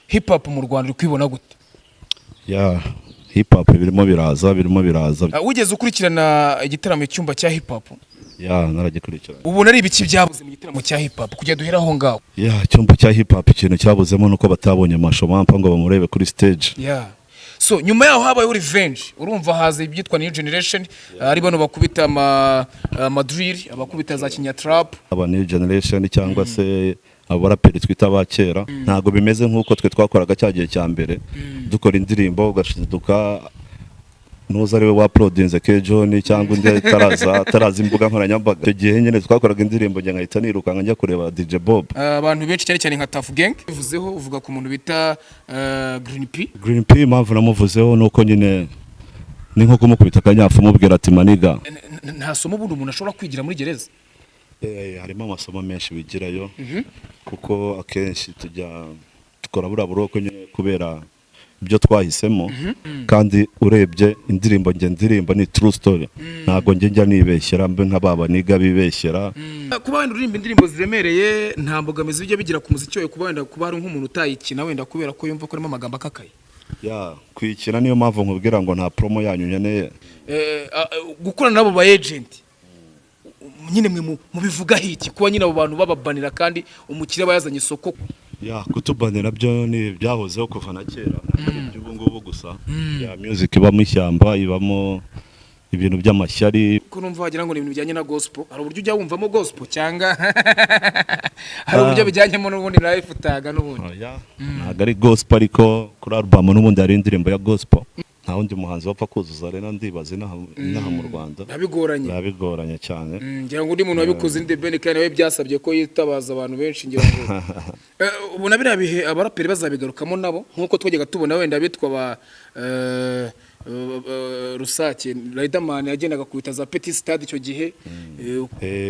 hip hop mu Rwanda uri kwibona gute? Ya hip hop birimo biraza Wigeze ukurikirana igitaramo cyumba cya hip hop? ya naragikurikirana. Ubona ari ibiki byabuze mu gitaramo cya hip hop kujya duhera aho ngaho? Ya cyumba cya hip hop ikintu cyabuzemo nuko batabonye amasho mampa ngo bamurebe kuri stage. Yeah. So nyuma yaho habaye revenge, urumva haza ibyitwa new generation, ari bano bakubita ama drill, abakubita za kinya trap. Aba new generation cyangwa se abaraperi twita abakera ntago bimeze nkuko twe twakoraga cyagiye cya mbere dukora indirimbo ugashiduka nuza ariwe uploadinze ke John cyangwa undi taraza imbuga nkoranyambaga. Icyo gihe nyine twakoraga indirimbo njye nkahita niruka njya kureba DJ Bob. Abantu benshi cyane cyane nka Tough Gang bivuzeho uvuga ku muntu bita Green P impamvu namuvuzeho nuko nyine ni nko kumukubita akanyafu mubwira ati maniga. Nta somo bundi umuntu ashobora kwigira muri gereza? Harimo amasomo menshi bigirayo kuko akenshi tukora bura buroko nyine kubera ibyo twahisemo kandi urebye indirimbo ni true story ntago njya nibeshyera mbe nk'ababa niga bibeshyera. Kuba wenda uririmba indirimbo ziremereye nta mbogamizi bijya bigira ku muziki wawe, kuba wenda kuba hari nk'umuntu utayikina wenda kubera ko yumva ko arimo amagambo akakaye? Ya kwikina niyo mpamvu nkubwira ngo nta promo yanyu nyeneye. Gukorana nabo ba agent nyine mwe mubivuga hiki kuba nyine abo bantu bababanira kandi umukire bayazanye isoko? Ya kutubanira byo ni byahozeho kuva na kera ubu ngubu gusa. Ya music ibamo ishyamba ibamo ibintu by'amashyari. Ko numva wagira ngo ni ibintu bijyanye na gospel, hari uburyo ujya wumvamo gospel cyangwa hari uburyo bijyanyemo n'ubundi life utaga n'ubundi? Ntago ari gospel ariko kuri album n'ubundi hari indirimbo ya gospel. Nta wundi muhanzi wapfa kuzuza rero ndibaza inaha mu Rwanda. Nabigoranye cyane. Ngira ngo undi muntu wabikoze ni The Ben kandi nawe byasabye ko yitabaza abantu benshi ngira ngo. Ubona biriya bihe abaraperi bazabigarukamo nabo nkuko twajyaga tubona wenda bitwa ba Rusake Riderman yagendaga kubita za Petit Stade icyo gihe.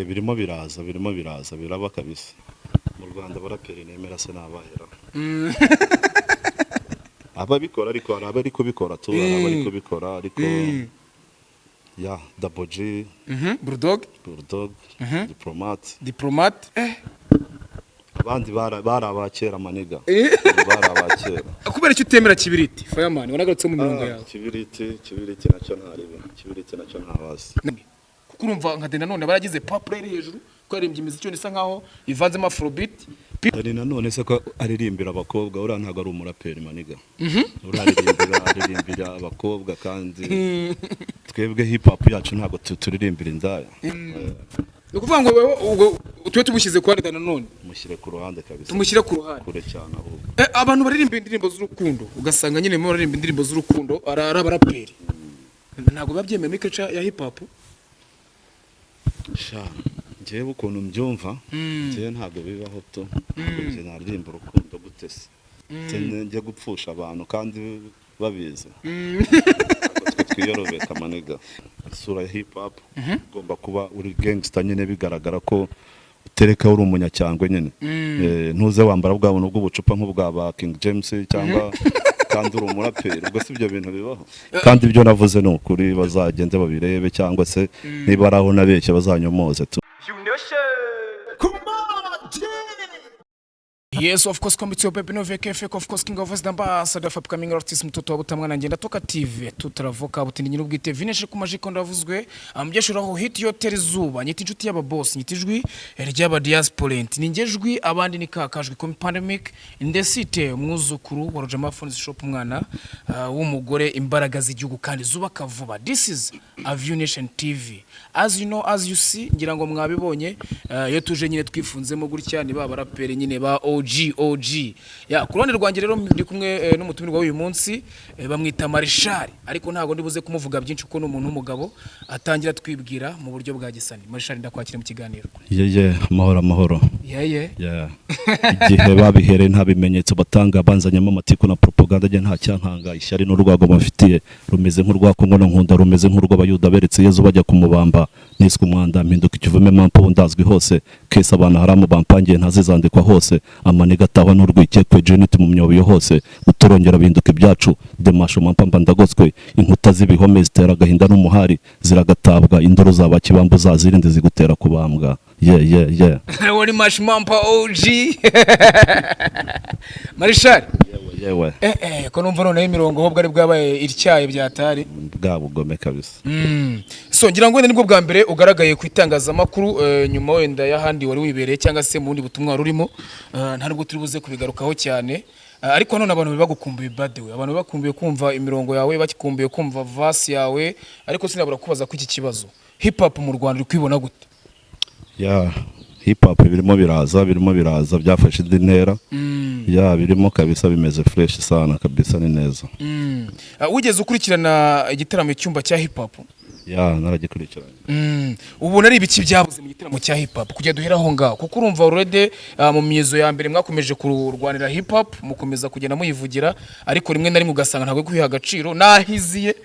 Birimo biraza biraba kabisa. Mu Rwanda abaraperi nemera se nabahera. Ababikora ariko arabari kubikora tu arabari kubikora ariko ya Double G Bulldog Diplomat abandi barabakera maniga barabakera. Kubera icyo utemera Kibiriti Fireman wanagarutse mu mirongo yawe? Kibiriti nacyo ntabazi kuko urumva nka Dena none baragize pop rate hejuru ko yaririmbye imiziki isa nkaho ivanzemo afrobeat. Dena none se ko aririmbira abakobwa ura ntago ari umuraperi maniga. Uraririmbira abakobwa kandi twebwe hip hop yacu ntago turirimbira indaya. Ukuvuga ngo ubwo twe tumushyize kwa Dena none mushyire ku ruhande kabisa. Tumushyire ku ruhande kure cyane ahubwo. Abantu baririmba indirimbo z'urukundo ugasanga nyine mu baririmba indirimbo z'urukundo ari abaraperi. Ntago babyemeye muri culture ya hip hop? Njyewe ukuntu mbyumva njyewe ntabwo bibaho to njye naririmba urukundo gute se njye gupfusha abantu kandi babizi. Twiyorobeka maniga. Isura ya hip hop ugomba kuba uri gangster nyine bigaragara ko utereka uri umunyacyangwe nyine. Ntuze wambara bwabo nubwo bucupa nk'ubwa ba King James cyangwa kandi uri umuraperi ubwo si ibyo bintu bibaho. Kandi ibyo navuze ni ukuri bazagende babirebe cyangwa se niba araho nabeshye bazanyomoze tu. Yes, of course, come to your baby no VKF, of course, King of West Ambassador for upcoming artist mtoto wa butamwa ngenda toka TV tutaravuka butindi nyine ubwite vineshe ku majiko ndavuzwe ambyashuraho hit yo terizuba nyiti inshuti y'aba boss nyitijwi ry'aba diasporent ningejwi abandi ni kakajwi ko pandemic indesite umwuzukuru wa Rojama Phones Shop umwana w'umugore imbaraga z'igihugu kandi zuba kavuba. This is a View Nation TV, as you know, as you see, ngira ngo mwabibonye yo tuje nyine twifunzemo gutya ni ba baraperi nyine ba OG ya kuruhande rwanjye rero ndi kumwe n'umutumirwa w'uyu munsi bamwita Marshal ariko ntago ndibuze kumuvuga byinshi uko n'umuntu w'umugabo atangira twibwira mu buryo bwa gisani. Marshal ndakwakira mu kiganiro. Mahoro igihe babihere nta bimenyetso batanga banzanyemo amatiko na propaganda nge nta cyankanga ishyari n'urwago bafitiye rumeze nk'urwakongo no nkunda rumeze nk'urw'abayuda beretse Yezu bajya kumubamba niswe umwanda mpinduka ikivume mampo ndazwi hose kese abantu haramu bampangiye ntazizandikwa hose amaniga atahwa n'urwikekwe jeniti mu myobo hose uturongera binduka ibyacu demasho mampamba ndagoswe inkuta z'ibihome zitera agahinda n'umuhari ziragatabwa indoro zaba kibambu zazirinde zigutera kubambwa. Wari Mashmampa OG Marshal yewe ko numva noneho imirongo ho bwari bwabaye ityaye byatari bwa bugome kabisa. So ngira ngo wenda nibwo bwa mbere ugaragaye ku itangazamakuru nyuma wenda y'ahandi wari wibereye cyangwa se mu bundi butumwa rurimo, nta nubwo turi buze kubigarukaho cyane, ariko none abantu bagukumbuye badewe, abantu bakumbuye kumva imirongo yawe, bakikumbuye kumva verse yawe, ariko sinabura kubaza ko iki kibazo hip hop mu Rwanda uri kwibona gute? Ya hip hop birimo biraza byafashe indi ntera. Ya birimo kabisa, bimeze fresh sana kabisa, ni neza. Wigeze ukurikirana igitaramo cyumba cya hip hop? Ya naragikurikiranye. Ubona ari ibiki byabuze mu gitaramo cya hip hop kujya duhera aho ngaho, kuko urumva already mu myezo ya mbere mwakomeje kurwanira hip hop, mukomeza kugenda muyivugira, ariko rimwe na rimwe ugasanga ntabwo kwiha agaciro nahiziye,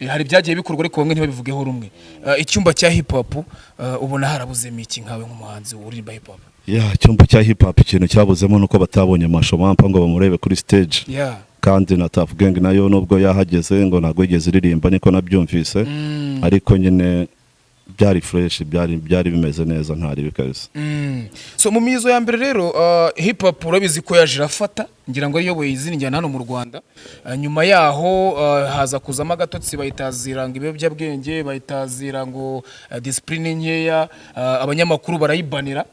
hari byagiye bikorwa ariko bamwe ntibabivugeho rumwe. Icyumba cya hip hop ubona harabuze miki nkawe nk'umuhanzi uririmba hip hop? Ya icyumba cya hip hop ikintu cyabuzemo nuko batabonye mashomampa ngo bamurebe kuri stage. Kandi na Tuff Gang nayo nubwo yahageze ngo ntago yigeze iririmba niko nabyumvise, ariko nyine byari fresh, byari bimeze neza, ntari bikabisa. So mu mizo ya mbere rero hip hop urabizi ko yaje irafata, ngira ngo ariyo izina njyana hano mu Rwanda. Nyuma yaho haza kuzamo agatotsi, bahitazira ngo ibiyobyabwenge, bahitazira ngo discipline nkeya, abanyamakuru barayibanira.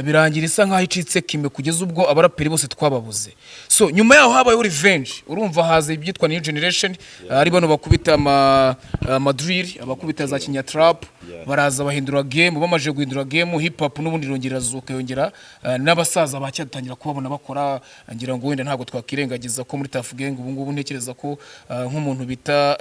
Birangira isa nkaho icitse kime kugeza ubwo abaraperi bose twababuze. So nyuma yaho habaye revenge, urumva haza ibyitwa new generation, ari bano bakubita ama drill, abakubita za kinya trap, baraza bahindura game, bamaje guhindura game, hip hop n'ubundi rongera zuka yongera, n'abasaza bacyatangira kubabona bakora, ngira ngo wenda ntago twakirengagiza ko muri Tuff Gang ubu ngubu ntekereza ko nk'umuntu bita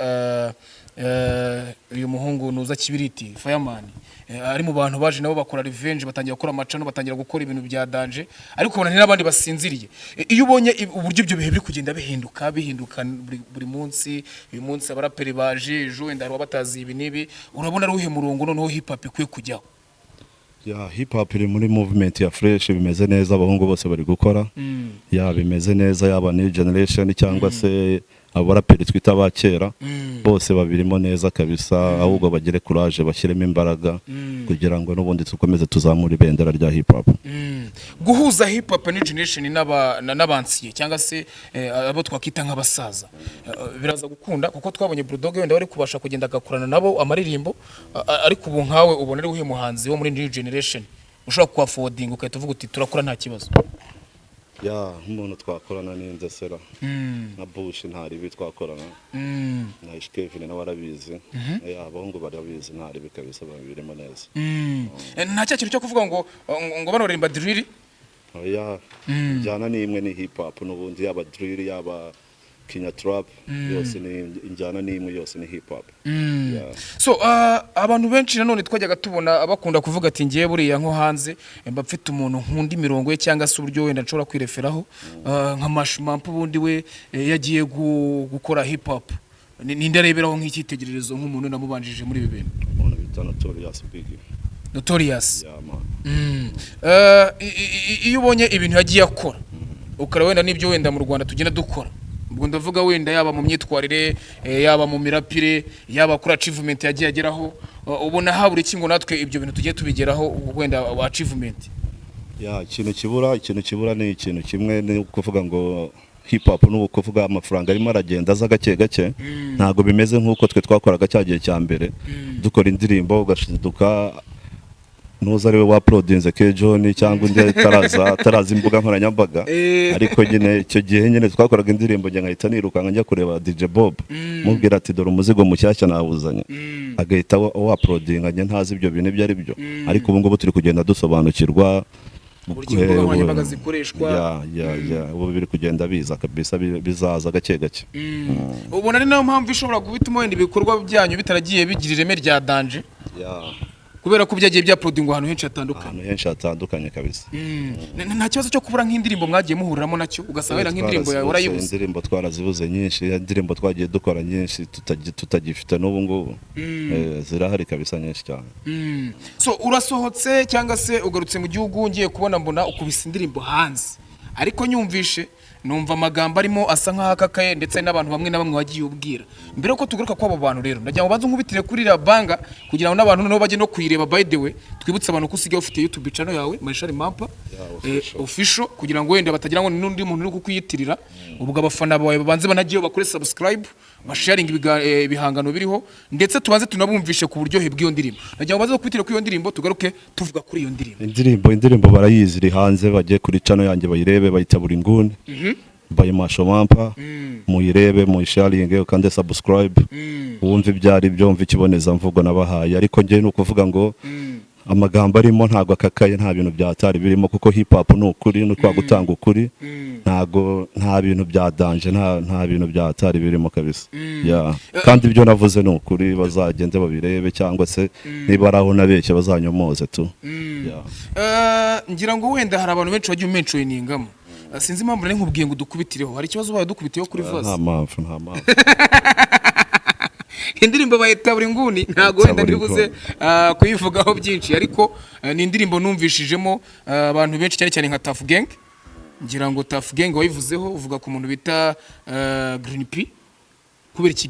uyu muhungu nuza Kibiriti Fireman ari mu bantu baje nabo bakora revenge, batangira gukora amacano, batangira gukora ibintu bya danger, ariko ubona n'abandi basinziriye. Iyo ubonye uburyo ibyo bihe biri kugenda bihinduka buri munsi, uyu munsi abaraperi baje, ejo wenda hari abatazi ibi nibi, urabona ari uhe murongo noneho hip hop ikwiye kujyaho? Ya hip hop iri muri movement ya fresh, bimeze neza, abahungu bose bari gukora. Ya bimeze neza, yaba new generation cyangwa se abaraperi twita abakera, bose babirimo neza kabisa, ahubwo bagire courage, bashyiremo imbaraga kugira ngo n'ubundi tukomeze tuzamura ibendera rya hip hop. Guhuza hip hop new generation n'abansiye cyangwa se abo twakita nk'abasaza biraza gukunda, kuko twabonye Bulldog wenda bari kubasha kugenda agakurana nabo amaririmbo, ariko ubu nkawe ubona ari uhe muhanzi wo muri new generation ushobora kwa forwarding ukahita uvuga uti turakora nta kibazo? Ya umuntu twakorana n'inze Sera na Bush, ntari bi twakorana na Kevin nawe arabizi. Ya abahungu barabizi, ntari bikabisa babirimo neza. Nta cyakiro cyo kuvuga ngo banorimba drill? Ya njyana ni imwe, ni hip hop n'ubundi, yaba drill yaba kinya trap, yose ni njyana ni imwe, yose ni hip hop. So abantu benshi nanone twajyaga tubona abakunda kuvuga ati ngiye buriya nko hanze mba mfite umuntu nkunda imirongo ye cyangwa se uburyo wenda nshobora kwireferaho, nka Mashmampa ubundi we yagiye gukora hip hop, ninde areberaho nk'icyitegererezo nk'umuntu namubanjije muri ibi bintu? Umuntu bita Notorious Big. Notorious. Iyo ubonye ibintu yagiye akora ukara wenda n'ibyo wenda mu Rwanda tugenda dukora, ubwo ndavuga wenda yaba mu myitwarire, yaba mu mirapire, yaba kuri achievement yagiye ageraho, ubona habura iki ngo natwe ibyo bintu tugiye tubigeraho wenda achievement? Ya ikintu kibura ni ikintu kimwe, ni kuvuga ngo hip hop n'ubu kuvuga amafaranga arimo aragenda aza gake gake, ntago bimeze nk'uko twe twakoraga cyagiye cya mbere dukora indirimbo ugashiduka nuza ariwe waploadinze ke John cyangwa undi taraza imbuga nkoranyambaga, ariko nyine icyo gihe nyine twakoraga indirimbo njye nkahita nirukanka njya kureba DJ Bob, mubwira ati dore umuzigo mushyashya nawuzanye, agahita waploadinga njye ntazi ibyo bintu ibyo ari byo, ariko ubu ngubu turi kugenda dusobanukirwa uburyo zikoreshwa. Ubu biri kugenda biza kabisa, bizaza gake gake. Ubona ari nayo mpamvu ishobora gubituma wenda ibikorwa byanyu bitaragiye bigira ireme rya danger? Kubera ko byagiye byaplodingwa ahantu henshi hatandukanye kabisa. Nta kibazo cyo kubura nk'indirimbo mwagiye muhuriramo nacyo ugasaba nk'indirimbo yawe urayibuze? Indirimbo twarazibuze nyinshi, indirimbo twagiye dukora nyinshi tutagifite n'ubu ngubu, zirahari kabisa nyinshi cyane. So urasohotse cyangwa se ugarutse mu gihugu, ngiye kubona mbona ukubise indirimbo hanze, ariko nyumvishe numva amagambo arimo asa nk'akakaye ndetse n'abantu bamwe na bamwe wagiye ubwira mbere yuko tugaruka kw'abo bantu rero ndagira ngo banze nkubitire kuri Rabanga kugira ngo n'abantu noneho bajye no kuyireba by the way twibutse abantu ko usigaye ufite YouTube channel yawe Marshal Mampa official kugira ngo wenda batagira ngo n'undi muntu uri kukuyitirira ubwo abafana bawe babanze banagiye bakore subscribe basharing ibihangano biriho ndetse tubanze tunabumvishe ku buryohe bw'iyo ndirimbo ndagira ngo baze kubitira kuri iyo ndirimbo tugaruke tuvuga kuri iyo ndirimbo indirimbo barayizi iri hanze bagiye kuri channel yanjye bayirebe bayita buri nguni by Marshal Mampa muyirebe muyisharinge kandi subscribe wumve ibyari byo wumve ikiboneza mvugo nabahaye ariko ngiye no kuvuga ngo amagambo arimo ntago akakaye nta bintu byatari birimo kuko hip hop no kuri no kwa gutanga ukuri nta bintu bya danger nta bintu byatari birimo kabisa kandi ibyo navuze no kuri bazagende babirebe cyangwa se niba araho nabeshye bazanyomoze tu ngira ngo wenda hari abantu benshi bagiye umentioningamo sinzi impamvu nari nkubwiye ngo dukubitireho hari ikibazo baye dukubitiyeho kuri voice nta mpamvu indirimbo bayita buri nguni ntago wenda ndibuze kuyivugaho byinshi ariko ni indirimbo numvishijemo abantu benshi cyane cyane nka Tough Gang ngira ngo Tough Gang wayivuzeho uvuga ku muntu bita Green P kubera iki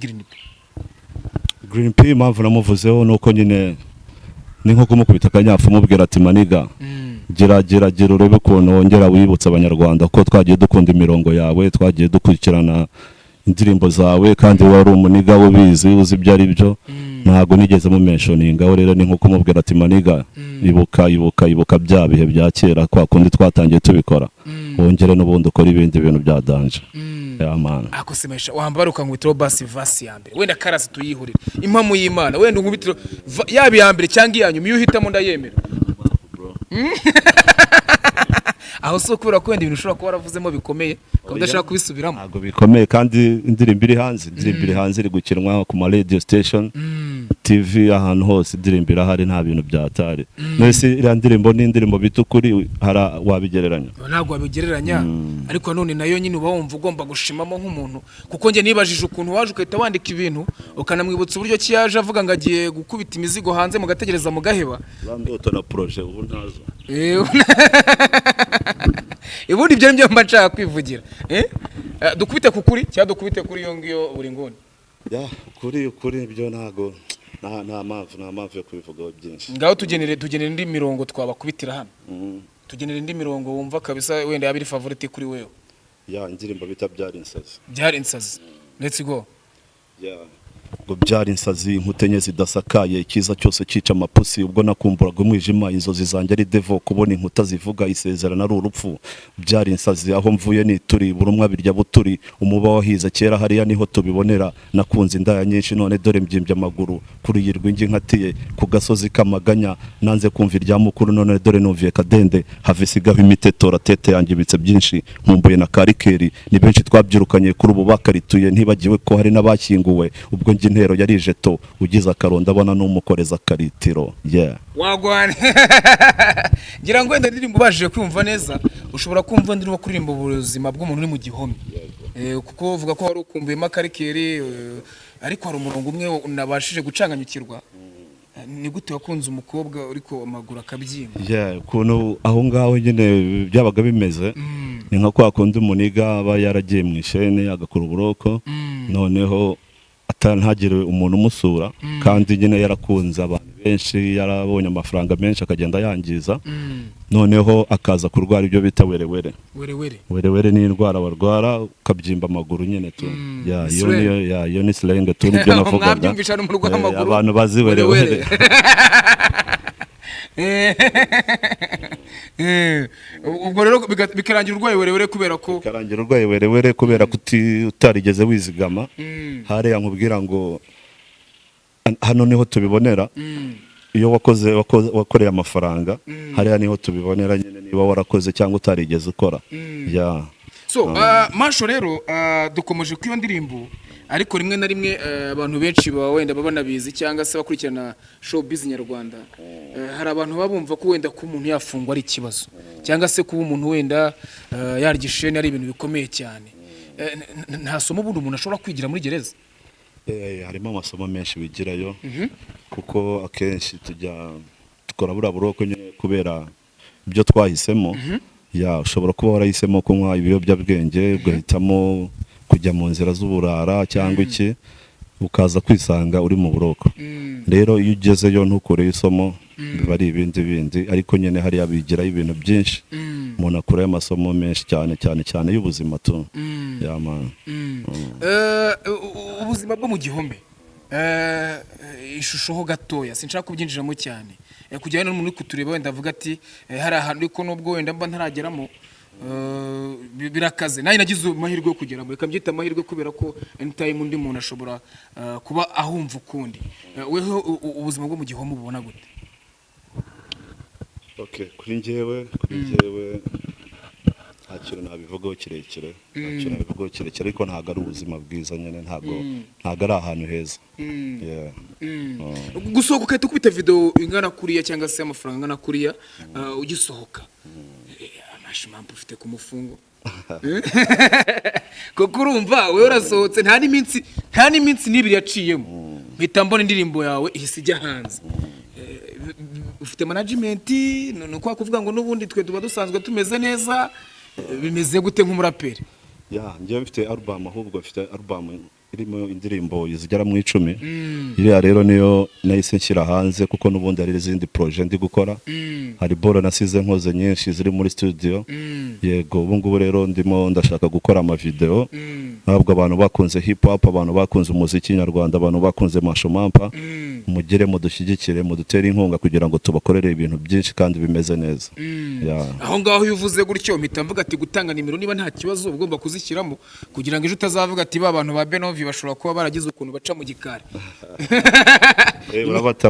Green P impamvu namuvuzeho nuko nyine ni nko kumukubita akanyafu mubwira ati maniga gira urebe ukuntu wongera wibutsa abanyarwanda ko twagiye dukunda imirongo yawe twagiye dukurikirana indirimbo zawe kandi wari umuniga ubizi uzi ibyo ari byo ntago nigeze mu mentioning aho rero ni nko kumubwira ati maniga ibuka bya bihe bya kera kwa kundi twatangiye tubikora wongere n'ubundi ukora ibindi bintu bya danger man akosemesha wambaruka nkubitiro basi vasi ya mbere wenda karasi tuyihurira impamu y'Imana wenda nkubitiro yabi ya mbere cyangwa iyanyuma iyo uhitamo ndayemera aho so kubera ko wenda ibintu ushobora kuba waravuzemo bikomeye udashaka kubisubiramo ntago bikomeye kandi indirimbo iri hanze iri gukinwa ku ma radio station TV ahantu hose indirimbo irahari nta bintu byatari nese iriya ndirimbo ni indirimbo bitukuri wabigereranya ntago wabigereranya ariko none nayo nyine uba wumva ugomba gushimamo nk'umuntu kuko nge nibajije ukuntu waje ukahita wandika ibintu ukanamwibutsa uburyo ki yaje avuga ngo agiye gukubita imizigo hanze mugategereza mugaheba ndoto na projet ubu ntazo ubundi ibyo nibyo mba nshaka kwivugira dukubite kukuri cyangwa dukubite kuri iyo ngiyo buri nguni kuri ibyo ntago nta mpamvu yo kubivugaho byinshi ngaho tugenere indi mirongo twabakubitira hano tugenere indi mirongo wumva kabisa wenda yabiri favorite kuri wewe indirimbo bita byari insazi let's go ngo byari insazi inkutenye zidasakaye ikiza cyose cica amapusi ubwo nakumburaga umwijima inzozi zanjye ari devo kubona inkuta zivuga isezerana ari urupfu byari insazi aho mvuye ni turi burumwa birya buturi umuba wahize kera hariya niho tubibonera nakunze indaya nyinshi none dore mbyimbye amaguru kuri yirwingi nkatiye ku gasozi kamaganya nanze kumva irya mukuru none dore numviye kadende havisigaho imitetora tete yangibitse byinshi nkumbuye na karikeri ni benshi twabyirukanye kuri ubu bakarituye ntibagiwe ko hari n'abashyinguwe ubwo intero yari jeto ugize akaronda abona n'umukoreza karitiro wagwane ngira ngo wenda ndirimbo ubashije kwumva neza ushobora kumva ndirimo kuririmba ubuzima bw'umuntu uri mu gihome kuko uvuga ko wari ukumbuyemo akarikeri ariko hari umurongo umwe unabashije gucanganyukirwa ni gute wakunze umukobwa uriko amaguru akabyimba ukuntu aho ngaho nyine byabaga bimeze ni nka kwa kundi umuniga aba yaragiye mu ishene agakora uburoko noneho ntagire umuntu umusura kandi nyine yarakunze abantu benshi yarabonye amafaranga menshi akagenda yangiza noneho akaza kurwara ibyo bita werewere ni indwara barwara ukabyimba amaguru nyine tu iyo ni slang tu nibyo navugaga abantu bazi werewere ubwo rero bikarangira urwaye werewere kubera ko utarigeze wizigama hariya nkubwira ngo hano niho tubibonera iyo wakoreye amafaranga hariya niho tubibonera nyine niba warakoze cyangwa utarigeze ukora Masho rero dukomeje ku iyo ndirimbo ariko rimwe na rimwe abantu benshi baba wenda banabizi cyangwa se bakurikirana showbiz nyarwanda hari abantu babumva ko wenda ko umuntu yafungwa ari ikibazo cyangwa se kuba umuntu wenda yarigishene ari ibintu bikomeye cyane nta somo bundi umuntu ashobora kwigira muri gereza harimo amasomo menshi wigirayo kuko akenshi tujya dukora buriya buroko kubera ibyo twahisemo ya ushobora kuba warahisemo kunywa ibiyobyabwenge ugahitamo kujya mu nzira z'uburara cyangwa iki ukaza kwisanga uri mu buroko. Rero iyo ugezeyo ntukureyo isomo biba ari ibindi ariko nyine hariya bigiraho ibintu byinshi umuntu akurayo amasomo menshi cyane y'ubuzima tu. Ubuzima bwo mu gihome ishusho ho gatoya sinshaka kubyinjiramo cyane kujyana n'umuntu kutureba wenda avuga ati hari ahantu ariko nubwo wenda mba ntarageramo birakaze nayo nagize amahirwe yo kugeramo reka mbyita amahirwe kubera ko anytime undi muntu ashobora kuba ahumva ukundi. Weho ubuzima bwo mu gihome ubona gute? Okay, kuri njyewe nta kintu nabivugaho kirekire ariko ntabwo ari ubuzima bwiza nyine ntabwo ari ahantu heza. Gusohoka ukahita ukubita video ingana kuriya cyangwa se amafaranga angana kuriya ugisohoka amashimampu ufite ku mufungo kuko urumva wewe urasohotse nta n'iminsi n'ibiri yaciyemo mpita mbona indirimbo yawe ihise ijya hanze. Ufite management nuko kuvuga ngo n'ubundi twe tuba dusanzwe tumeze neza bimeze gute nk'umuraperi? Njye mfite album ahubwo mfite album irimo indirimbo zigera mu 10. Iriya rero niyo nahise nshyira hanze kuko n'ubundi hari izindi projet ndi gukora. Hari boro nasize nkoze nyinshi ziri muri studio. Yego ubu ngubu rero ndimo ndashaka gukora ama video. Ntabwo abantu bakunze hip hop, abantu bakunze umuziki nyarwanda, abantu bakunze mashomampa. Mugire mudushyigikire mudutere inkunga kugira ngo tubakorere ibintu byinshi kandi bimeze neza. Aho ngaho uvuze gutyo mpita mvuga ati gutanga nimero niba nta kibazo ugomba kuzishyiramo kugira ngo ejo utazavuga ati ba bantu ba Benovi bashobora kuba baragize ukuntu baca mu gikari.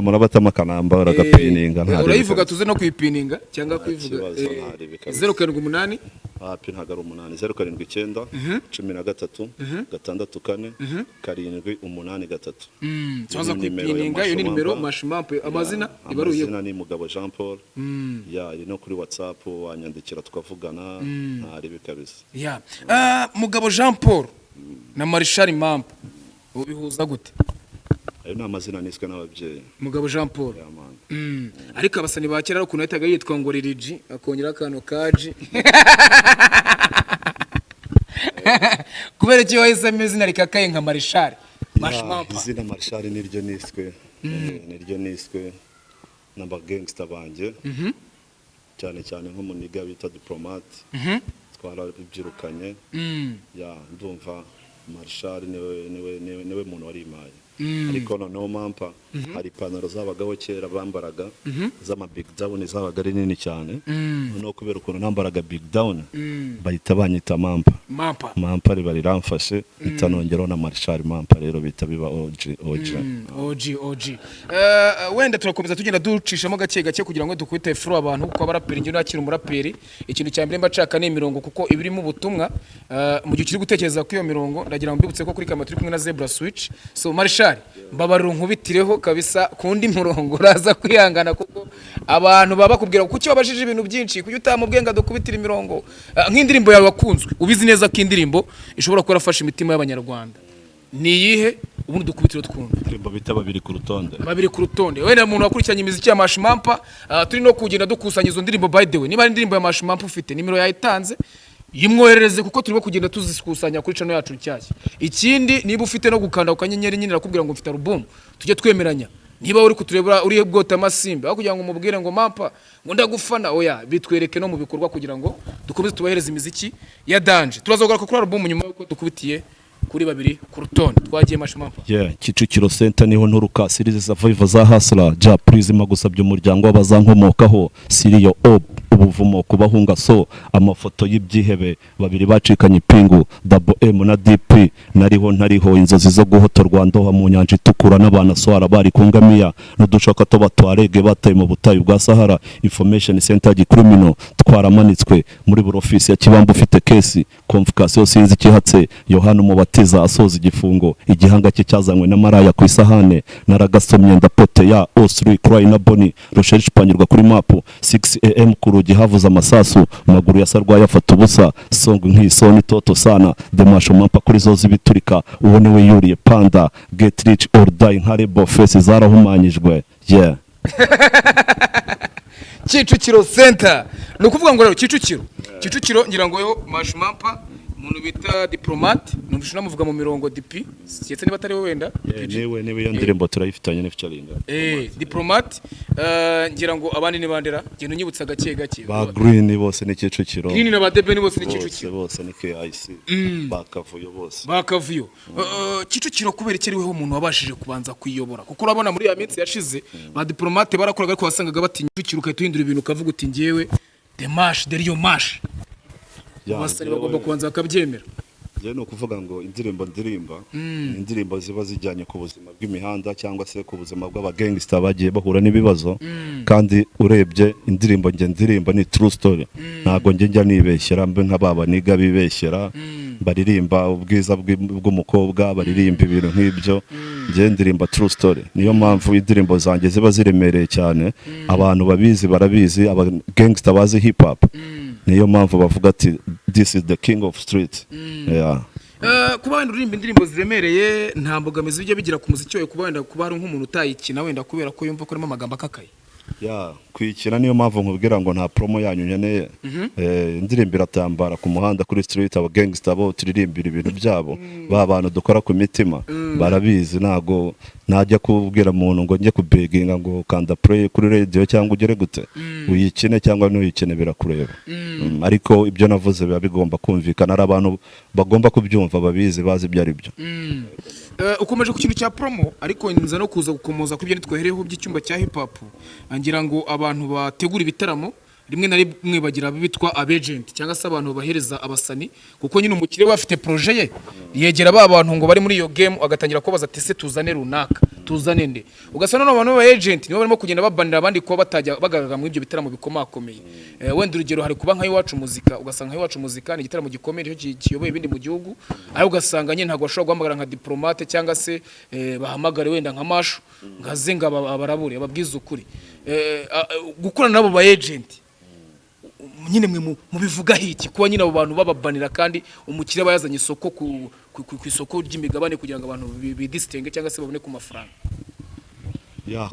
Murabatama kanamba uragapininga nta. Urayivuga tuze no kuyipininga cyangwa kuyivuga 078 hapi ntagara 8 079 13 6 4 7 Tuzaza kuyipininga iyo ni nimero mashimampu amazina ibaruye. Amazina ni Mugabo Jean Paul. Iri no kuri WhatsApp wanyandikira tukavugana ntari bikabisa. Mugabo Jean Paul na Marshal Mampu ubihuza gute? Ayo ni amazina niswe n'ababyeyi. Mugabo Jean Paul. Ariko abasani ba kera ukuntu yahitaga yitwa ngo Liriji akongera akantu kaji kubera cyo wahise amazina rikakaye nka Marshal. Izina Marshal niryo niswe n'aba gangster banje cyane nk'umuniga bita Diplomat twarabyirukanye. Ndumva Marshal niwe muntu wari imaye. Ariko noneho Mampa hari ipantaro zabagaho kera bambaraga z'ama big down zabaga ari nini cyane. Noneho kubera ukuntu nambaraga big down bahita banyita Mampa bari ramfashe itanongeraho na Marshal Mampa rero bita biba OG. Wenda turakomeza tugenda ducishamo gake kugira ngo dukwite furu abantu kuko abaraperi ngiye nakira umuraperi ikintu cya mbere mbacaka ni imirongo kuko ibirimo ubutumwa mu gihe kiri gutekereza ku iyo mirongo ndagira ngo mbibutse ko kuri kamera turi kumwe na Zebra Switch. So Marshal mbabarira nkubitireho kabisa kundi murongo uraza kwihangana kuko abantu baba bakubwira kuki wabashije ibintu byinshi kuki utamubwenga dukubitira imirongo nk'indirimbo yawe wakunzwe ubizi neza ko indirimbo ishobora kuba rafasha imitima y'abanyarwanda ni yihe ubundi dukubitiro twumva indirimbo bita babiri ku rutonde wenda umuntu wakurikiranye imiziki ya Mashimampa turi no kugenda dukusanya izo ndirimbo. By the way niba ari indirimbo ya Mashimampa ufite nimero yayitanze yimwoherereze kuko turimo kugenda tuzikusanya kuri channel yacu nshyashya. Ikindi niba ufite no gukanda ukanyenyeri nyine nakubwira ngo mfite album tujye twemeranya niba uri kuturebura uri bwota amasimba kugira ngo umubwire ngo Mampa ngo ndagufana oya bitwereke no mu bikorwa kugira ngo dukomeze tubahereze imiziki ya Danje. Turazogaruka kuri album nyuma yuko dukubitiye kuri babiri ku rutonde twagiye Mashimampa. Kicukiro Center niho nturuka series za Viva za Hustler ja Prisma gusabye umuryango w'abazankomokaho Siriyo ubuvumo kubahunga so amafoto y'ibyihebe babiri bacikanye ipingu Double M na DP ntariho inzozi zo guhotorwa ndoha mu nyanja itukura n'abana swara bari kungamiya n'udushaka to batwarege bataye mu butayu bwa Sahara. Information Center Criminal twaramanitswe muri buro office ya Kibambu ufite case convocation sinzi kihatse Yohana umubatiza asoza igifungo igihanga cye cyazanywe na maraya ku isahane naragasomye ndapote ya O3 Cry na Boni recherche panyirwa kuri map 6 am kurugi havuza amasasu maguru yasarwa yafata ubusa song nk'isoni toto sana de Mashimampa kuri zo zibiturika ubone we yuriye panda get rich or die nkarebo face zarahumanyijwe. Kicukiro Center no kuvuga ngo rero Kicukiro Kicukiro ngira ngo yo Mashmampa umuntu bita diplomate numvise namuvuga mu mirongo DP cyetse niba atari wenda niwe yo ndirimbo turayifitanye ne featuring diplomate ngira ngo abandi ni bandera genda unyibutsa gake ba Green bose ni Kicukiro Green na ba Deben bose ni Kicukiro bose ni KIC bakavuyo bose Kicukiro kubera ikiriweho umuntu wabashije kubanza kwiyobora kuko urabona muri ya minsi yashize ba diplomate barakoraga ariko wasangaga batinya Kicukiro ukahita bibintu ukavuga uti ngewe the mash the real mash abasari bagomba kubanza bakabyemera je no kuvuga ngo indirimbo ziba zijyanye ku buzima bw'imihanda cyangwa se ku buzima bw'abagangster bagiye bahura n'ibibazo kandi urebye indirimbo ndirimba ni true story ntago njya nibeshyera mbe nk'ababa niga bibeshyera baririmba ubwiza bw'umukobwa baririmba ibintu nk'ibyo nje ndirimba true story niyo mpamvu indirimbo zanjye ziba ziremereye cyane abantu babizi barabizi abagangster bazi hip hop niyo mpamvu bavuga ati this is the king of street kuba wenda uririmba indirimbo ziremereye nta mbogamizi bijya bigira ku muziki wawe kuba wenda kuba hari nk'umuntu utayikina wenda kubera ko yumva ko arimo amagambo akakaye kwikina niyo mpamvu nkubwira ngo nta promo yanyu nyeneye indirimbo iratambara ku muhanda kuri street aba gangster bo turirimbira ibintu byabo ba bantu dukora ku mitima barabizi nago najya kubwira umuntu ngo njye kubeginga ngo kanda play kuri radio cyangwa ugere gute uyikine cyangwa ntuyikine birakureba ariko ibyo navuze biba bigomba kumvikana ari abantu bagomba kubyumva babizi bazi ibyo ari byo ukomeje ku kintu cya promo ariko nza no kuza gukomoza ku byo nitwehereho by'icyumba cya hip hop ngira ngo abantu bategura ibitaramo rimwe na rimwe bagira bitwa abagent cyangwa se abantu bahereza abasani kuko nyine umukire bafite projet ye yegera ba bantu ngo bari muri iyo game agatangira kubaza ati se tuzane runaka tuzane nde ugasana no abantu ba agent nibo barimo kugenda babanira abandi ko batajya bagaragara mu ibyo bitaramo bikomakomeye wenda urugero hari kuba nka iwacu muzika ugasanga iwacu muzika ni igitaramo gikomeye cyo kiyoboye ibindi mu gihugu ariko ugasanga nyine ntago bashobora guhamagara nka diplomate cyangwa se bahamagare wenda nka mashu ngaze abarabure ababwiza ukuri gukorana nabo ba agent nyine mwe mu bivuga hiki kuba nyine abo bantu bababanira kandi umukire bayazanye isoko ku isoko ry'imigabane kugira ngo abantu bidistingue cyangwa se babone ku mafaranga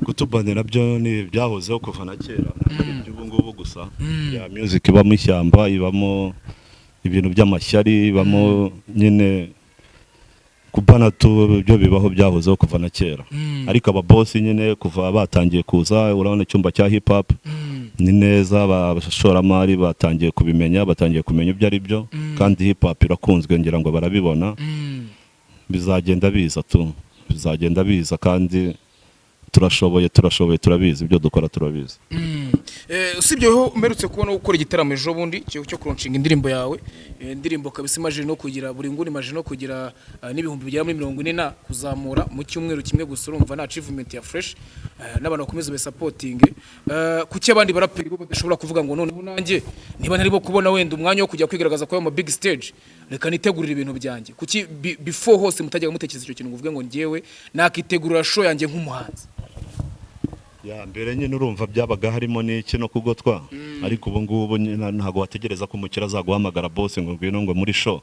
kutubanira byo ni byahozeho kuva na kera ubu ngubu gusa music ibamo ishyamba ibamo ibintu by'amashyari ibamo nyine kubana byo bibaho byahozeho kuva na kera ariko aba boss nyine kuva batangiye kuza urabona icyumba cya hip hop ni neza abashoramari batangiye kubimenya batangiye kumenya ibyo ari byo kandi hip hop irakunzwe ngira ngo barabibona bizagenda biza kandi turashoboye turabizi ibyo dukora turabizi usibye ho umerutse kubona gukora igitaramo ejo bundi cyo kuronshinga indirimbo yawe indirimbo kabisa imaje no kugira buri nguni imaje no kugira n'ibihumbi bigera muri 40 na kuzamura mu cyumweru kimwe gusa urumva na achievement ya fresh n'abantu bakomeza be supporting kuki abandi baraperi bo badashobora kuvuga ngo noneho nanjye niba ntari bo kubona wenda umwanya wo kujya kwigaragaza ko mu big stage reka nitegurira ibintu byanjye kuki before hose mutajya mutekereza icyo kintu nguvuge ngo ngiyewe nakitegurira show yanjye nk'umuhanzi mbere nyine urumva byabaga harimo n'iki no kugotwa ariko ubu ngubu ntago wategereza ko umukira azaguhamagara boss ngo ngwino ngo muri show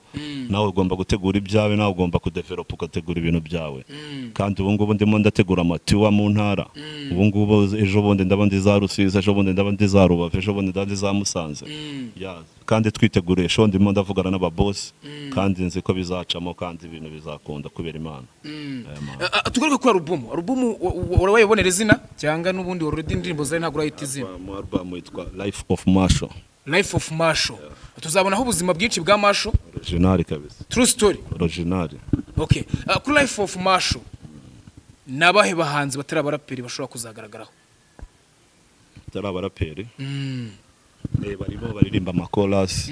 nawe ugomba gutegura ibyawe nawe ugomba kudevelop ugategura ibintu byawe kandi ubu ngubu ndimo ndategura amatiwa mu ntara ubu ngubu ejo bundi ndaba ndi za Rusizi ejo bundi ndaba ndi za Rubavu ejo bundi ndaba ndi za Musanze kandi twiteguriye show ndimo ndavugana n'aba boss kandi nzi ko bizacamo kandi ibintu bizakunda kubera Imana tugaruke ku album urayibonera izina cyangwa n'ubundi already indirimbo zawe ntabwo urayita izina mu album yitwa Life of Marshall tuzabonaho ubuzima bwinshi bwa Marshall original kabisa true story original okay ku Life of Marshall nabahe bahanzi batari abaraperi bashobora kuzagaragaraho batari abaraperi barimo baririmba amakolas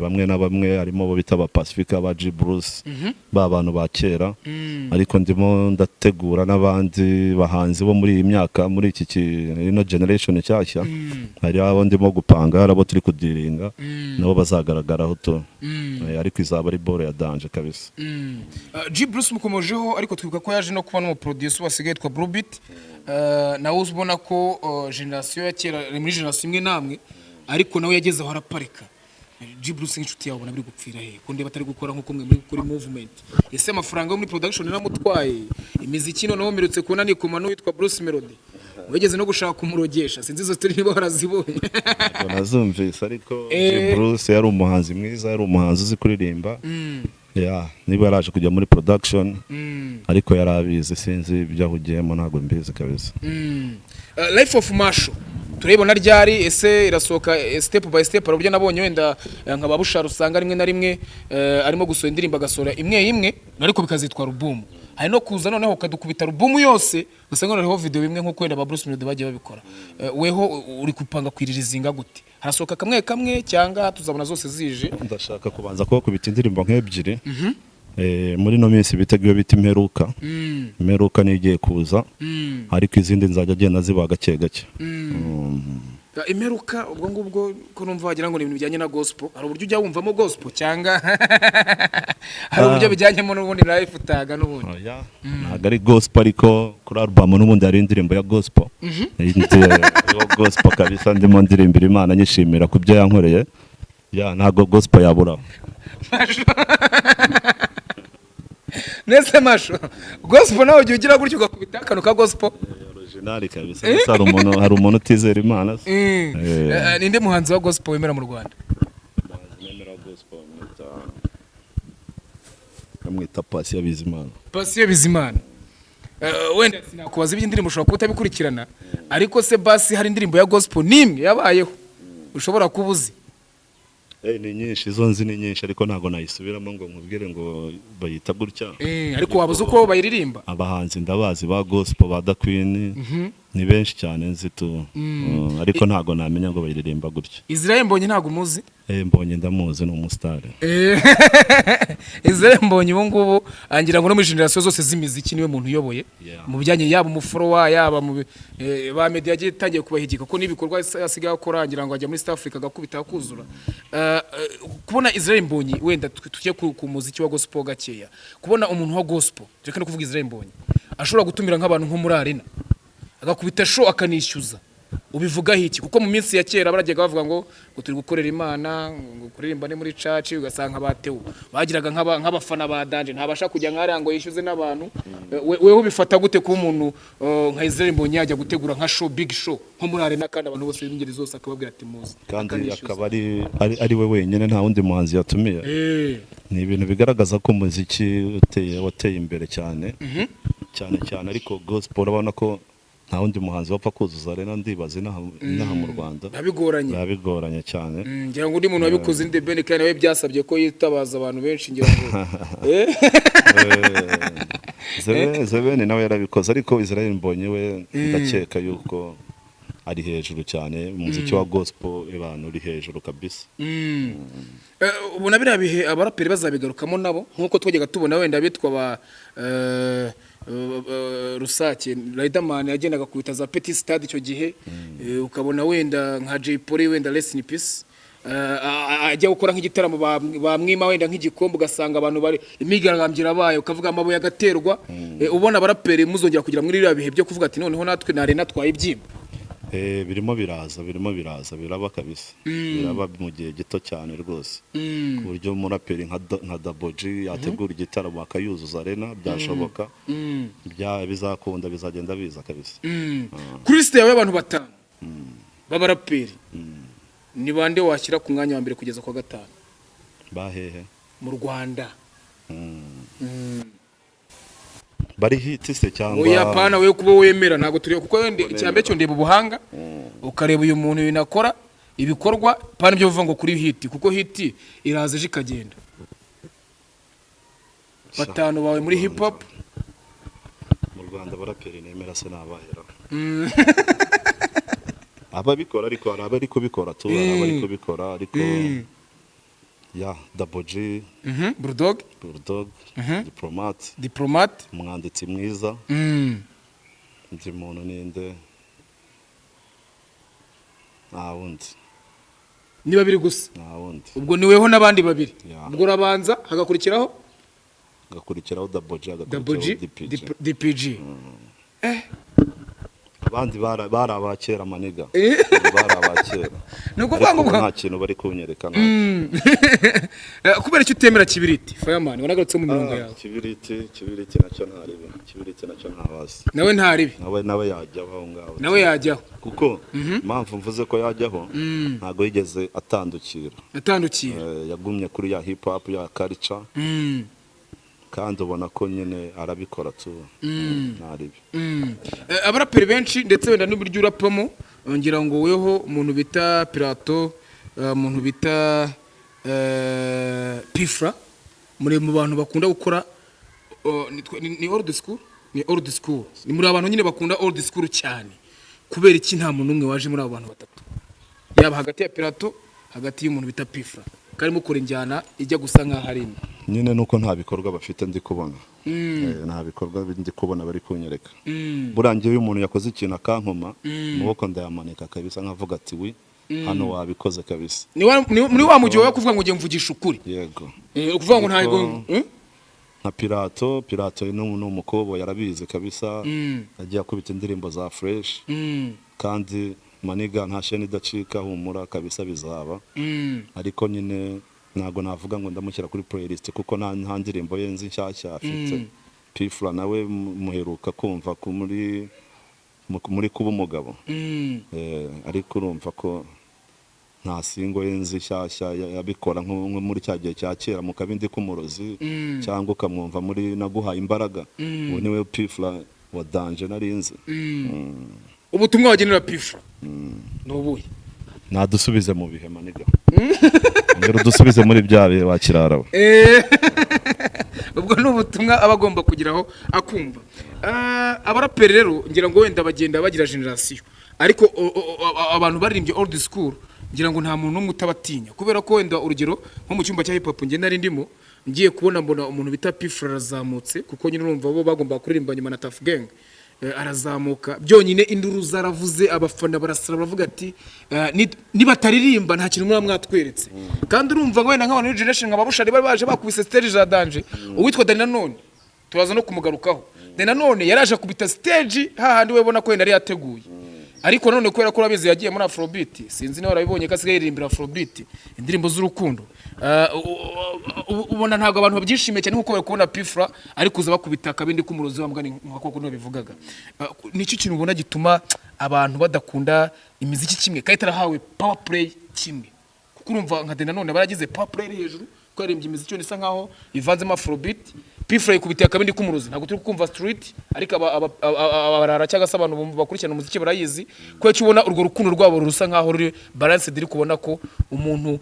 bamwe na bamwe harimo bo bita ba Pacifica ba G Bruce ba bantu ba kera ariko ndimo ndategura n'abandi bahanzi bo muri iyi myaka muri iki ino generation cyashya hari abo ndimo gupanga harabo turi kudiringa nabo bazagaragaraho to ariko izaba ari bore ya danger kabisa G Bruce mukomojeho ariko twibuka ko yaje no kuba no producer wasigaye twa Blue Beat nawe uzibona ko generation ya kera muri generation imwe namwe ariko nawe yageze aho araparika G Bruce nk'inshuti yawe biri gupfira he kunde batari gukora nko kumwe muri kuri movement ese amafaranga yo muri production namutwaye imiziki noneho mirutse kubona ni komano witwa Bruce Melody wigeze no gushaka umurogesha sinzi izo turi niba warazibonye ntabwo nazumvise ariko Bruce yari umuhanzi mwiza yari umuhanzi uzi kuririmba niba yaraje kujya muri production ariko yarabizi sinzi ibyo ahugiyemo ntabwo mbizi kabisa. Life of Masho turabona ryari ese irasohoka step by step arubyo nabonye wenda nka babushara usanga rimwe na rimwe arimo gusohora indirimbo agasora imwe ariko bikazitwa album hari no kuza noneho kadukubita album yose usanga noneho video bimwe nko kwenda ba Bruce Melody bagiye babikora weho uri kupanga kwiririzinga gute harasohoka kamwe cyangwa tuzabona zose zije ndashaka kubanza ko kubita indirimbo nk'ebyiri muri no minsi biteguye bita imperuka nigiye kuza ariko izindi nzajya agenda ziba gake imperuka ubwo ngubwo ko numva wagira ngo ni ibintu bijyanye na gospel hari uburyo ujya wumvamo gospel cyangwa hari uburyo bijyanyemo n'ubundi life utaga n'ubundi ntabwo ari gospel ariko kuri album n'ubundi hari indirimbo ya gospel gospel kabisa ndimo ndirimbira Imana nyishimira ku byo yankoreye ntabwo gospel yabura nese Masho gospel nawe ujya ugira gutyo ugakubita akantu ka gospel original kabisa hari umuntu utizera Imana ninde muhanzi wa gospel wemera mu Rwanda amwita Patient Bizimana wenda sinakubaza iby'indirimbo ushobora kuba utabikurikirana ariko se basi hari indirimbo ya gospel nimwe yabayeho ushobora kubuzi ni nyinshi izo nzi ni nyinshi ariko ntago nayisubiramo ngo nkubwire ngo bayita gutya ariko wabuze uko bayiririmba abahanzi ndabazi ba gospel ba Da Queen ni benshi cyane nzi tu ariko ntago namenya ngo bayiririmba gutya. Israel Mbonyi ntago muzi Mbonyi ndamuzi ni umustar Israel Mbonyi ubu ngubu angira ngo no muri generation zose z'imiziki niwe muntu uyoboye mu bijyanye yaba umuforowa yaba mu ba media yagiye tangiye kubahigika ko nibikorwa asigaye akora angira ngo ajya muri South Africa gakubita akuzura kubona Israel Mbonyi wenda tujye ku muziki wa gospel gakeya kubona umuntu wa gospel reka no kuvuga Israel Mbonyi ashobora gutumira nk'abantu nko muri arena agakubita show akanishyuza ubivuga hiki kuko mu minsi ya kera barajyaga bavuga ngo turi gukorera Imana ngo kuririmba ne muri church ugasanga batewe bagiraga nk'abafana ba Danje ntabasha kujya nk'ari ngo yishyuze n'abantu weho bifata gute ku umuntu nka Israel Mbonyi yajya gutegura nka show big show nko muri arena kandi abantu bose b'ingeri zose akababwira ati muzi kandi akaba ari we wenyine nta wundi muhanzi yatumiye ni ibintu bigaragaza ko muziki wateye imbere cyane ariko gospel urabona ko nta wundi muhanzi wapfa kuzuza arena ndibaza inaha mu Rwanda bigoranye cyane ngira ngo undi muntu wabikoze inde Ben kandi nawe byasabye ko yitabaza abantu benshi ngira ngo Zebene nawe yarabikoze ariko Israel Mbonyi we ndakeka yuko ari hejuru cyane umuziki wa gospel abantu uri hejuru kabisa. Ubona biriya bihe abaraperi bazabigarukamo nabo nkuko twajyaga tubona wenda bitwa ba Rusake Riderman yagendaga kubita za Petit Stade icyo gihe ukabona wenda nka Jay Polly wenda Rest in Peace ajya gukora nk'igitaramo bamwima wenda nk'igikombe ugasanga abantu bari imigaragambira bayo ukavuga amabuye agaterwa ubona abaraperi muzongera kugira muri iriya bihe byo kuvuga ati noneho natwe na arena twayibyimba birimo biraza biraba kabisa biraba mu gihe gito cyane rwose ku buryo umuraperi nka Daboji yategura igitaramo akayuzuza arena byashoboka bizakunda bizagenda biza kabisa. Kuri liste yawe y'abantu batanu b'abaraperi ni bande washyira ku mwanya wa mbere kugeza kwa gatanu bahehe mu Rwanda bari hit se cyangwa oya pana we kuba wemera ntago turiyo kuko cyambe cyo ndeba ubuhanga ukareba uyu muntu binakora ibikorwa pana byo vuga ngo kuri hit kuko hit iraza ikagenda batanu bawe muri hip hop mu Rwanda baraperi nemera se nabahera ababikora ariko arabari kubikora tu arabari kubikora ariko Daboji Bulldog Diplomat umwanditsi mwiza ndi muntu ninde wundi ni babiri gusa wundi ubwo niweho nabandi babiri ubwo urabanza hagakurikiraho Daboji DPG abandi bari abakera maniga bari abakera nuko kwanga nta kintu bari kunyereka kubera icyo utemera Kibiriti Fireman wanagarutse mu mirongo yawe. Kibiriti nacyo ntaribe, Kibiriti nacyo ntabazi, nawe ntaribe, nawe yajyaho aho ngaho, nawe yajyaho kuko impamvu mvuze ko yajyaho ntago yigeze atandukira, yagumye kuri ya hip hop ya culture kandi ubona ko nyine arabikora tu ntaribe. Abaraperi benshi ndetse wenda n'uburyo urapamo ngira ngo weho umuntu bita Pirato, umuntu bita Pifra, muri mu bantu bakunda gukora ni old school, ni muri abantu nyine bakunda old school cyane. Kubera iki nta muntu umwe waje muri abo bantu batatu, yaba hagati ya Pirato, hagati y'umuntu bita Pifra, karimo kora injyana ijya gusa nka harimo nyine nuko nta bikorwa bafite ndi kubona, nta bikorwa ndi kubona bari kunyereka. Burangiye uyu muntu yakoze ikintu akankoma muboko ndayamanika kabisa nkavuga ati wi hano wabikoze kabisa. Muri wa mujyi wawe kuvuga ngo ugiye mvugisha ukuri. Yego. Kuvuga ngo ntago nka Pirato n'umukobo yarabize kabisa, agiye akubita indirimbo za fresh kandi maniga nta sheni idacika, humura kabisa bizaba. Ariko nyine ntago navuga ngo ndamukira kuri playlist kuko nta ndirimbo ye nzi nshyashya afite. Pifla nawe muheruka kumva muri kuba umugabo, ariko urumva ko nta singo ye nzi nshyashya yabikora nko muri cya gihe cya kera mu kabindi k'umurozi, cyangwa ukamwumva muri naguhaye imbaraga. Ubu niwe Pifla wa Danger narinze. Ubutumwa wagenera Pifla n'ubuye nadusubize mu bihe maniga, ngero dusubize muri bya bihe wakirara we. Ubwo n'ubutumwa abagomba kugiraho akumva. Abaraperi rero ngira ngo wenda bagenda bagira generation, ariko abantu baririmbye old school ngira ngo nta muntu n'umwe utabatinya, kubera ko wenda urugero nko mu cyumba cya hip hop nge nari ndimo ngiye kubona mbona umuntu bita Pifla arazamutse, kuko nyine urumva bo bagomba kuririmba nyuma na Tough Gang. Arazamuka byonyine induru zaravuze, abafana barasara baravuga ati nibataririmba nta kintu mwatweretse. Kandi urumva ngo wenda nk'abantu generation nk'ababushari bari baje bakubise stage za Danger, uwitwa Dani Nanone turaza no kumugarukaho. Dani Nanone yaraje kubita stage hahandi webona ko yari yateguye, ariko none kubera ko urabizi yagiye muri Afrobeat, sinzi nawe warabibonye ko asigaye yirimbira Afrobeat indirimbo z'urukundo. Ubona ntago abantu babyishimiye cyane nkuko bari kubona Pifla ariko uza bakubita akabindi k'umurozi wambwa nk'uko no bivugaga. Nicyo kintu ubona gituma abantu badakunda imiziki kimwe kandi tarahawe power play kimwe, kuko urumva nka Dani Nanone baragize power play hejuru ko yaririmbye imiziki isa nkaho ivanzemo Afrobeat. Pifla ikubitiye akabindi k'umurozi, ntago turi kumva street, ariko abarara cyangwa se abantu bakurikirana umuziki barayizi ko cyo ubona urwo rukundo rwabo rusa nkaho ruri balance diri, kubona ko umuntu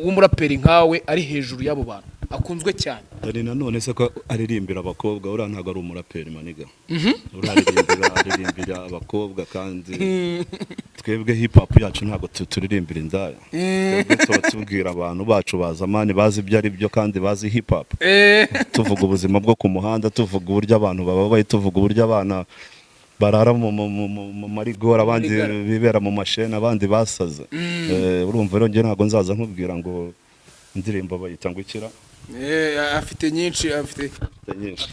w'umuraperi nkawe ari hejuru y'abo bantu akunzwe cyane. Dani Nanone se ko aririmbira abakobwa, ura ntago ari umuraperi maniga. Uraririmbira abakobwa kandi twebwe hip hop yacu ntago turirimbira indaya. Twebwe tubwira abantu bacu bazamani bazi ibyo ari byo kandi bazi hip hop. Tuvuga ubuzima bwo ku muhanda, tuvuga uburyo abantu bababaye, tuvuga uburyo abana barara mu marigora, abandi bibera mu mashene, abandi basaze. Urumva rero nge ntago nzaza nkubwira ngo indirimbo bayita ngukira. Afite nyinshi, afite nyinshi.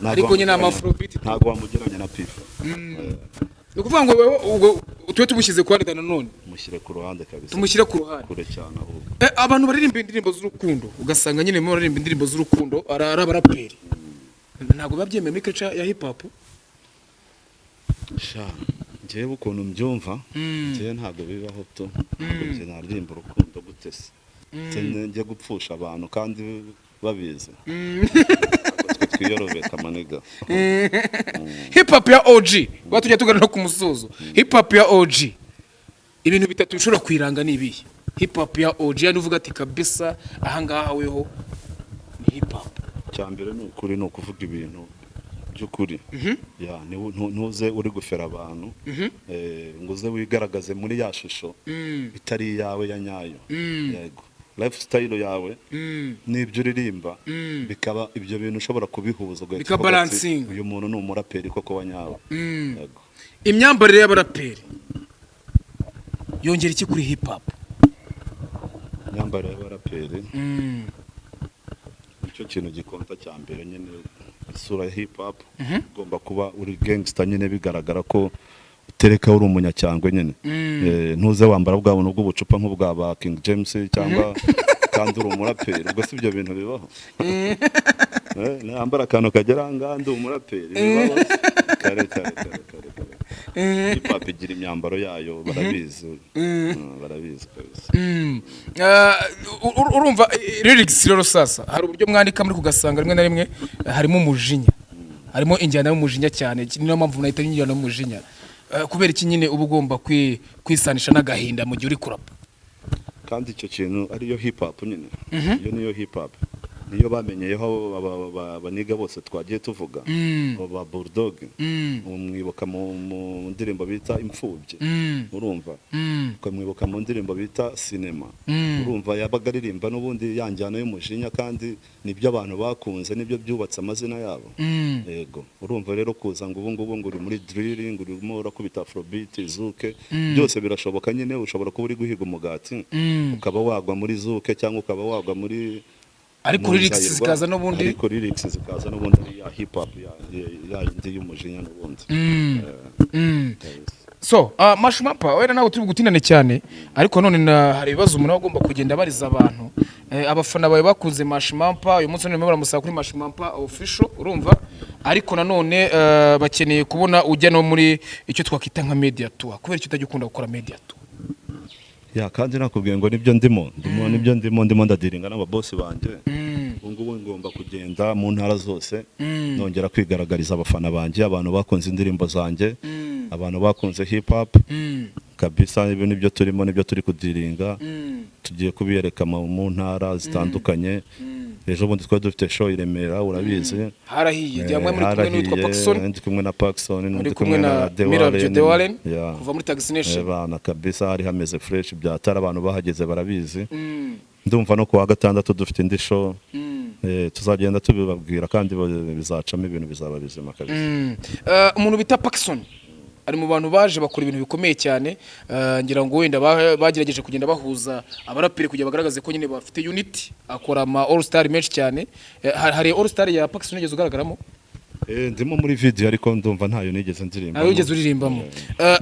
Ariko nyine Afrobeat ntago wamugeranya na Pifla. Ukuvuga ngo ubwo twe tumushyize kwa Dani Nanone, mushyire ku ruhande kabisa, tumushyire ku ruhande kure cyane ahubwo. Abantu baririmba indirimbo z'urukundo ugasanga nyine mu baririmba indirimbo z'urukundo ari abaraperi, ntago babyemeye muri culture ya hip hop. Njyewe ukuntu mbyumva njyewe ntago bibaho to, njye naririmba urukundo gute se njye gupfusha abantu kandi babizi. Twiyorobeka maniga. Hip hop ya OG batujya tugana no ku musozo. Hip hop ya OG ibintu bitatu bishobora kwiranga nibihe. Hip hop ya OG yani uvuga ati kabisa ahangaha weho ni hip hop. Cyambere ni ukuri, no kuvuga ibintu by'ukuri. Ya ntuze uri gufera abantu, nguze wigaragaze muri ya shusho itari yawe ya nyayo. Yego, lifestyle yawe n'ibyo uririmba bikaba ibyo bintu ushobora kubihuza balancing. Uyu muntu ni umuraperi koko wa nyawe. Yego. Imyambarire y'abaraperi yongera iki kuri hip hop? Imyambarire y'abaraperi nicyo kintu gikonta cyambere nyine isura ya hip hop ugomba kuba uri gangster nyine bigaragara ko utereka uri umunyacyangwe nyine ntuze wambara bwa buntu bw'ubucupa nk'ubwa ba King James cyangwa kandi uri umuraperi ubwo si ibyo bintu bibaho nambara akantu kagera ngaha ndi umuraperi bibaho kare hip hop igira imyambaro yayo barabizi kabisa urumva lyrics rero sasa hari uburyo mwandika muri kugasanga rimwe na rimwe harimo umujinya harimo injyana y'umujinya cyane niyo mpamvu nahita injyana y'umujinya kubera iki nyine uba ugomba kwisanisha n'agahinda mu gihe uri kurapa kandi icyo kintu ariyo hip hop nyine iyo niyo hip hop niyo bamenyeyeho abaniga bose twagiye tuvuga ba Bulldog umwibuka mu ndirimbo bita Imfubyi urumva ukamwibuka mu ndirimbo bita Cinema urumva yabaga aririmba n'ubundi yanjyana y'umujinya kandi nibyo abantu bakunze nibyo byubatse amazina yabo yego urumva rero kuza ngo ubu ngubu ngo uri muri drilling urimo urakubita afrobeat zuke byose birashoboka nyine ushobora kuba uri guhiga umugati ukaba wagwa muri zuke cyangwa ukaba wagwa muri ariko lyrics zikaza n'ubundi ya hip hop ya indi y'umujinya n'ubundi so Mashmampa wera nawe turi gutindane cyane ariko none hari ibibazo umuntu agomba kugenda bariza abantu abafana bawe bakunze Mashmampa uyu munsi none baramusaba kuri Mashmampa official urumva ariko nanone bakeneye kubona ujya no muri icyo twakita nka media tour kubera icyo utajya ukunda gukora media tour ya kandi nakubwiye ngo nibyo ndimo ndadiringa n'ababosi banje ubungubu ngomba kugenda mu ntara zose nongera kwigaragariza abafana banje abantu bakunze indirimbo zanjye abantu bakunze hip hop kabisa ibyo nibyo turimo nibyo turi kudiringa tugiye kubiyereka mu ntara zitandukanye ejo bundi twari dufite show i Remera urabizi harahiye jamwe muri kumwe n'utwa Paxson ndi kumwe na Paxson ndi kumwe na Dewalen kuva muri Taxination bana kabisa hari hameze fresh byatara abantu bahageze barabizi ndumva no kuwa gatandatu dufite indi show tuzagenda tubibabwira kandi bizacamo ibintu bizaba bizima kabisa umuntu bita Paxson ari mu bantu baje bakora ibintu bikomeye cyane ngira ngo wenda bagerageje kugenda bahuza abaraperi kugira bagaragaze ko nyine bafite unity akora ama all star menshi cyane hari all star ya Paxson nigeze ugaragaramo ndimo muri video ariko ndumva ntayo nigeze ndirimba ugeze uririmbamo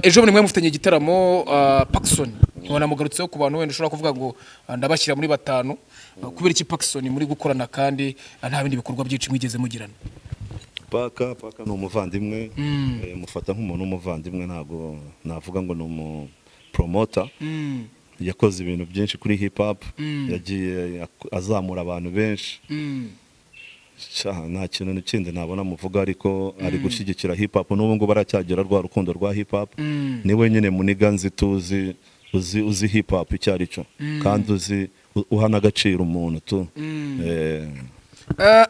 ejo bundi mwe mufitanye igitaramo Paxson nkona mugarutseho ku bantu wenda ushobora kuvuga ngo ndabashyira muri batanu kubera iki Paxson muri gukorana kandi nta bindi bikorwa byinshi mwigeze mugirana Paka ni umuvandimwe mufata nk'umuntu w'umuvandimwe ntabwo navuga ngo ni umupromoter yakoze ibintu byinshi kuri hip hop yagiye azamura abantu benshi nta kintu n'ikindi nabona muvuga ariko ari gushyigikira hip hop n'ubu ngubu baracyagira rwa rukundo rwa hip hop niwe nyine muniga nzi tuzi uzi hip hop icyo ari cyo kandi uzi uhana agaciro umuntu tu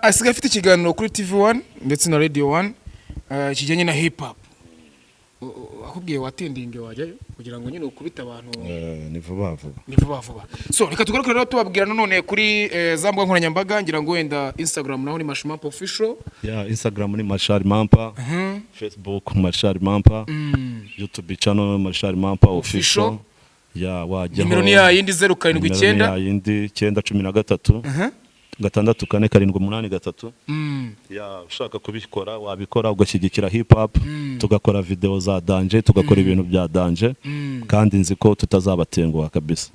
asigaye afite ikiganiro kuri TV1 ndetse na Radio 1 kijyanye na hip hop akubwiye watendinge wajyayo kugira ngo nyine ukubita abantu ni vuba so reka tugaruke rero tubabwira none kuri za mbuga nkoranyambaga ngira ngo wenda Instagram naho ni Mashmampa official Instagram ni Mashmampa Facebook Mashmampa YouTube channel Mashmampa official wajyaho nimero ni ya yindi 079 ya yindi 913 gatandatu kane karindwi umunani gatatu ushaka kubikora wabikora ugashyigikira hip hop tugakora video za danje tugakora ibintu bya danje kandi nzi ko tutazabatenguha kabisa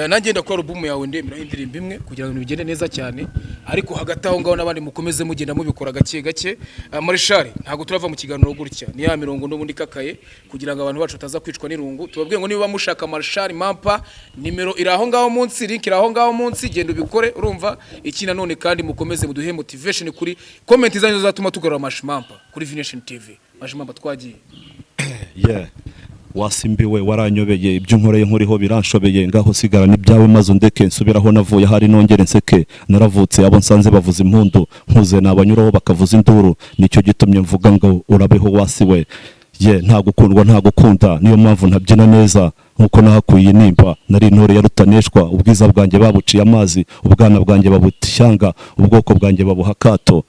nanjye ndakora album yawe ndemera indirimbo imwe kugira ngo bigende neza cyane ariko hagati aho ngaho nabandi mukomeze mugenda mubikora gake gake Marshal ntago turava mu kiganiro gutya ni ya mirongo n'ubundi kakaye kugira ngo abantu bacu bataza kwicwa n'irungu tubabwiye ngo niba mushaka Marshal Mampa nimero iri aho ngaho munsi link iri aho ngaho munsi genda ubikore urumva iki nanone kandi mukomeze muduhe motivation kuri comment zanyu zatuma tugarura Mashmampa kuri Vination TV Mashmampa twagiye wasimbiwe waranyobeye ibyo nkoreye nkuriho biranshobeye ngaho sigara n'ibyawe maze ndeke nsubiraho navuye hari nongere nseke naravutse abo nsanze bavuza impundu nkuze nabanyuraho bakavuza induru nicyo gitumye mvuga ngo urabeho wasiwe nta gukundwa nta gukunda niyo mpamvu ntabyina neza nkuko nahakuye inimba nari intore ya rutaneshwa ubwiza bwanjye babuciye amazi ubwana bwanjye babutyanga ubwoko bwanjye babuha kato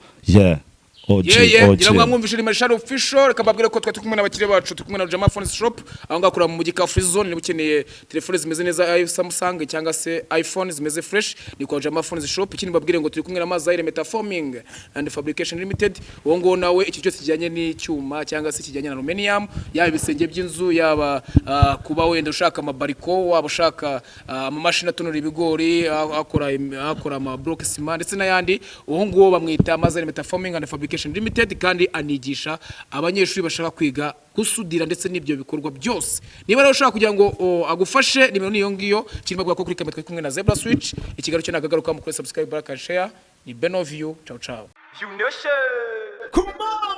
ngira ngo mwumvishe ni Marshall official reka babwire ko twari kumwe n'abakire bacu turi kumwe na Jama Phones Shop aho ngakura mu mujyi ka Free Zone ni bukeneye telefone zimeze neza Samsung cyangwa se iPhone zimeze fresh ni kwa Jama Phones Shop ikindi babwire ngo turi kumwe na Mazaire Metaforming and Fabrication Limited uwo ngo nawe iki cyose kijyanye n'icyuma cyangwa se kijyanye na aluminium yaba ibisenge by'inzu yaba kuba wenda ushaka amabariko waba ushaka amamashini atonora ibigori akora ama block ciment ndetse n'ayandi uwo ngo bamwita Mazaire Metaforming and Fabrication Limited kandi anigisha abanyeshuri bashaka kwiga gusudira ndetse n'ibyo bikorwa byose niba rero ushaka kugira ngo agufashe nimero niyo ngiyo kirimo bwa ko kuri kamera kumwe na Zebra Switch ikiganiro cyo nagagaruka mu kuri subscribe like and share ni Benoview ciao ciao. Come on!